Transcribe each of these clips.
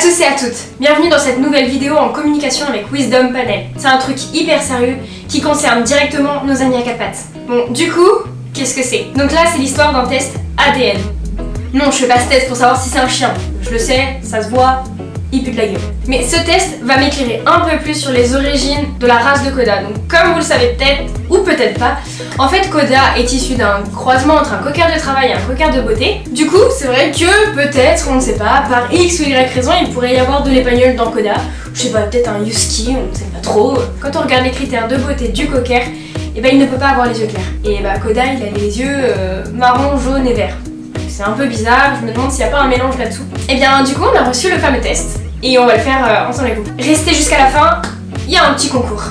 tous et à toutes, bienvenue dans cette nouvelle vidéo en communication avec Wisdom Panel. C'est un truc hyper sérieux qui concerne directement nos amis à quatre pattes. Bon, du coup, qu'est-ce que c'est? Donc là, c'est l'histoire d'un test ADN. Non, je fais pas ce test pour savoir si c'est un chien. Je le sais, ça se voit, il pue de la gueule. Mais ce test va m'éclairer un peu plus sur les origines de la race de Koda. Donc comme vous le savez peut-être, ou peut-être pas, en fait Koda est issu d'un croisement entre un cocker de travail et un cocker de beauté. Du coup, c'est vrai que peut-être, on ne sait pas, par X ou Y raison, il pourrait y avoir de l'épagnole dans Koda. Je sais pas, peut-être un husky, on ne sait pas trop. Quand on regarde les critères de beauté du cocker, et ben il ne peut pas avoir les yeux clairs. Et bah Koda, il a les yeux marron, jaune et vert. C'est un peu bizarre, je me demande s'il n'y a pas un mélange là-dessous. Et bien du coup on a reçu le fameux test et on va le faire ensemble avec vous. Restez jusqu'à la fin, il y a un petit concours.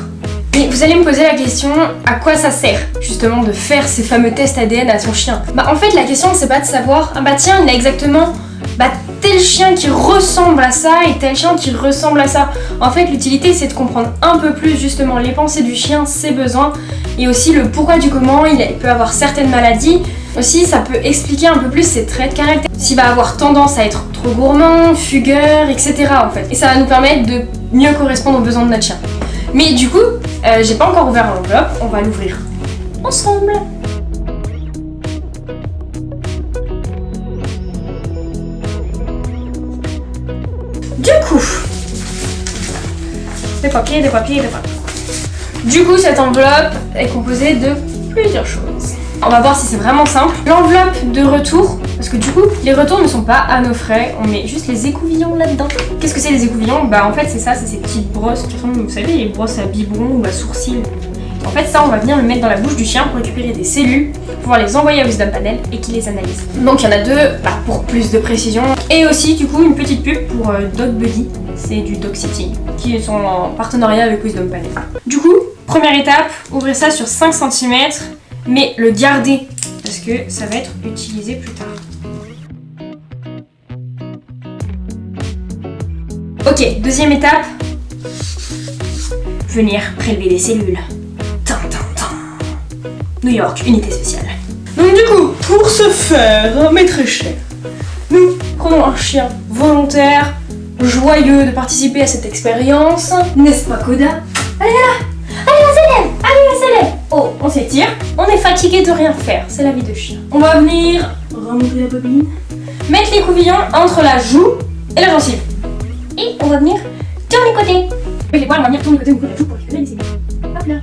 Mais vous allez me poser la question, à quoi ça sert justement de faire ces fameux tests ADN à son chien? Bah en fait la question c'est pas de savoir, ah bah tiens il a exactement tel chien qui ressemble à ça et tel chien qui ressemble à ça. En fait l'utilité c'est de comprendre un peu plus justement les pensées du chien, ses besoins et aussi le pourquoi du comment, il peut avoir certaines maladies. Aussi, ça peut expliquer un peu plus ses traits de caractère. S'il va avoir tendance à être trop gourmand, fugueur, etc. en fait. Et ça va nous permettre de mieux correspondre aux besoins de notre chien. Mais du coup, j'ai pas encore ouvert l'enveloppe, on va l'ouvrir ensemble. Du coup, des papiers. Du coup, cette enveloppe est composée de plusieurs choses. On va voir si c'est vraiment simple. L'enveloppe de retour, parce que du coup, les retours ne sont pas à nos frais, on met juste les écouvillons là-dedans. Qu'est-ce que c'est les écouvillons? Bah en fait c'est ça, c'est ces petites brosses qui ressemblent, vous savez, les brosses à biberon ou à sourcils. En fait ça, on va venir le mettre dans la bouche du chien pour récupérer des cellules, pour pouvoir les envoyer à Wisdom Panel et qu'il les analyse. Donc il y en a deux pour plus de précision. Et aussi du coup une petite pub pour Dog Buddy, c'est du Dog Sitting, qui sont en partenariat avec Wisdom Panel. Du coup, première étape, ouvrez ça sur 5 cm. Mais le garder, parce que ça va être utilisé plus tard. Ok, deuxième étape. Venir prélever des cellules. New York, unité spéciale. Donc du coup, pour ce faire, mes très chers, nous prenons un chien volontaire, joyeux de participer à cette expérience. N'est-ce pas Koda? Allez là! Allez on s'élève! Oh, on s'étire, on est fatigué de rien faire, c'est la vie de chien. On va venir remonter la bobine, mettre l'écouvillon entre la joue et la gencive. Et on va venir tourner côté. Avec les poils, on va venir tourner côté au bout de la joue pour récupérer les cellules. Hop là.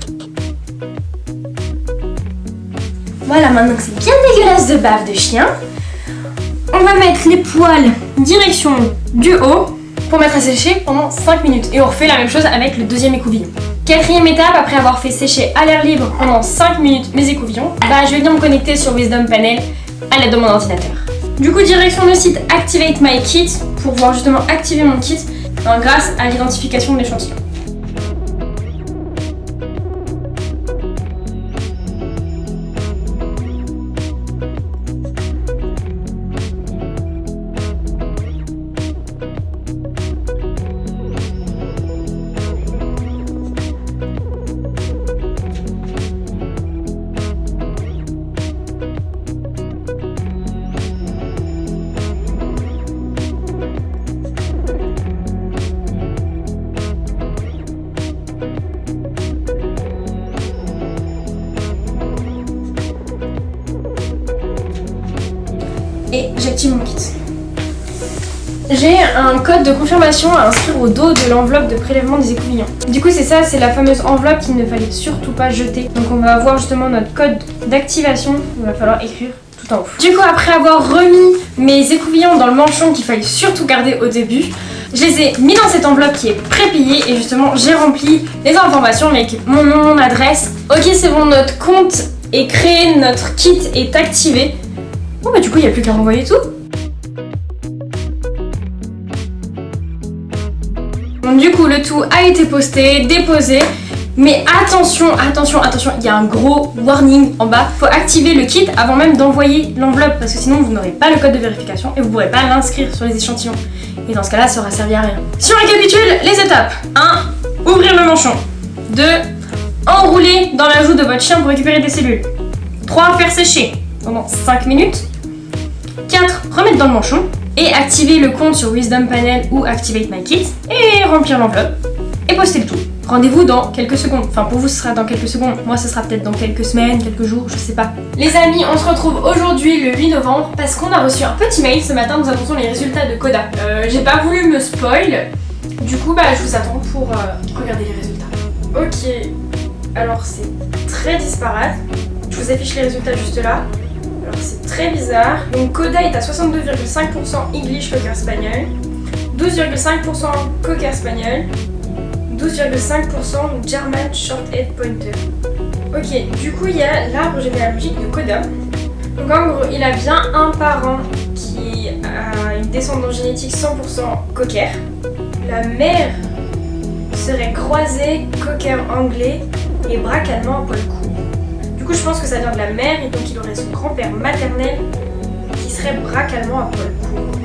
Voilà, maintenant que c'est bien dégueulasse de bave de chien, on va mettre les poils direction du haut pour mettre à sécher pendant 5 minutes. Et on refait la même chose avec le deuxième écouvillon. Quatrième étape, après avoir fait sécher à l'air libre pendant 5 minutes mes écouvillons, je vais venir me connecter sur Wisdom Panel à l'aide de mon ordinateur. Du coup, direction le site Activate My Kit pour pouvoir justement activer mon kit grâce à l'identification de l'échantillon. Et j'active mon kit. J'ai un code de confirmation à inscrire au dos de l'enveloppe de prélèvement des écouvillons. Du coup c'est ça, c'est la fameuse enveloppe qu'il ne fallait surtout pas jeter. Donc on va avoir justement notre code d'activation, il va falloir écrire tout en haut. Du coup après avoir remis mes écouvillons dans le manchon qu'il fallait surtout garder au début, je les ai mis dans cette enveloppe qui est prépayée et justement j'ai rempli les informations avec mon nom, mon adresse. Ok c'est bon, notre compte est créé, notre kit est activé. Bon bah du coup il n'y a plus qu'à renvoyer tout. Donc du coup le tout a été posté, déposé. Mais attention, il y a un gros warning en bas. Faut activer le kit avant même d'envoyer l'enveloppe parce que sinon vous n'aurez pas le code de vérification et vous ne pourrez pas l'inscrire sur les échantillons. Et dans ce cas-là, ça aura servi à rien. Si on récapitule les étapes. 1. Ouvrir le manchon. 2. Enrouler dans la joue de votre chien pour récupérer des cellules. 3. Faire sécher pendant 5 minutes. 4. Remettre dans le manchon. et activer le compte sur Wisdom Panel ou Activate My Kit et remplir l'enveloppe et poster le tout. Rendez-vous dans quelques secondes. Enfin, pour vous, ce sera dans quelques secondes. Moi, ce sera peut-être dans quelques semaines, quelques jours, je sais pas. Les amis, on se retrouve aujourd'hui le 8 novembre parce qu'on a reçu un petit mail ce matin. Nous annonçons les résultats de Coda. J'ai pas voulu me spoil. Du coup, je vous attends pour regarder les résultats. Ok. Alors, c'est très disparate. Je vous affiche les résultats juste là. Alors, c'est très bizarre. Donc, Coda est à 62,5% English Cocker Spaniel, 12,5% Cocker Spaniel, 12,5% German Short-Haired Pointer. Ok, du coup il y a l'arbre généalogique de Coda. Donc en gros, il a bien un parent qui a une descendance génétique 100% cocker. La mère serait croisée cocker anglais et braque allemand à poil court. Du coup je pense que ça vient de la mère et donc il aurait son grand-père maternel qui serait braque allemand à poil court.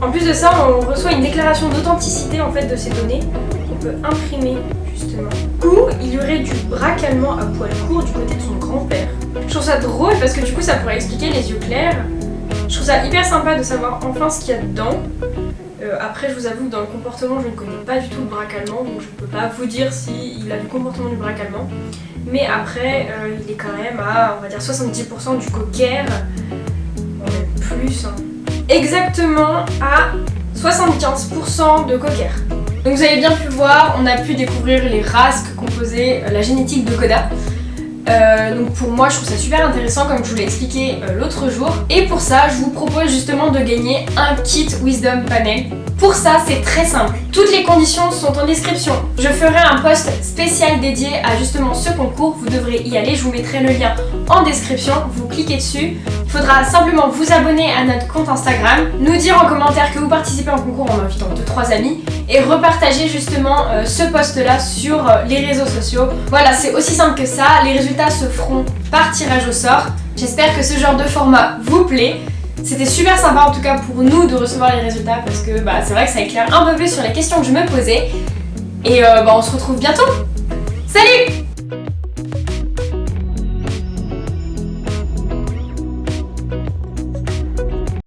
En plus de ça, on reçoit une déclaration d'authenticité en fait de ces données. Imprimer justement. Du coup, il y aurait du braque allemand à poil court du côté de son grand-père. Je trouve ça drôle parce que du coup ça pourrait expliquer les yeux clairs. Je trouve ça hyper sympa de savoir enfin ce qu'il y a dedans. Après je vous avoue que dans le comportement je ne connais pas du tout le braque allemand, donc je peux pas vous dire s'il a le comportement du braque allemand. Mais après il est quand même à on va dire 70% du cocker, même plus. Exactement à 75% de cocker. Donc vous avez bien pu voir, on a pu découvrir les races que composait la génétique de Coda. Donc pour moi je trouve ça super intéressant comme je vous l'ai expliqué l'autre jour. Et pour ça je vous propose justement de gagner un kit Wisdom Panel. Pour ça c'est très simple, toutes les conditions sont en description. Je ferai un post spécial dédié à justement ce concours, vous devrez y aller, je vous mettrai le lien en description, vous cliquez dessus. Il faudra simplement vous abonner à notre compte Instagram, nous dire en commentaire que vous participez en concours en invitant 2-3 amis et repartager justement ce post là sur les réseaux sociaux. Voilà, c'est aussi simple que ça, les résultats se feront par tirage au sort. J'espère que ce genre de format vous plaît. C'était super sympa en tout cas pour nous de recevoir les résultats parce que c'est vrai que ça éclaire un peu plus sur les questions que je me posais. Et on se retrouve bientôt. Salut!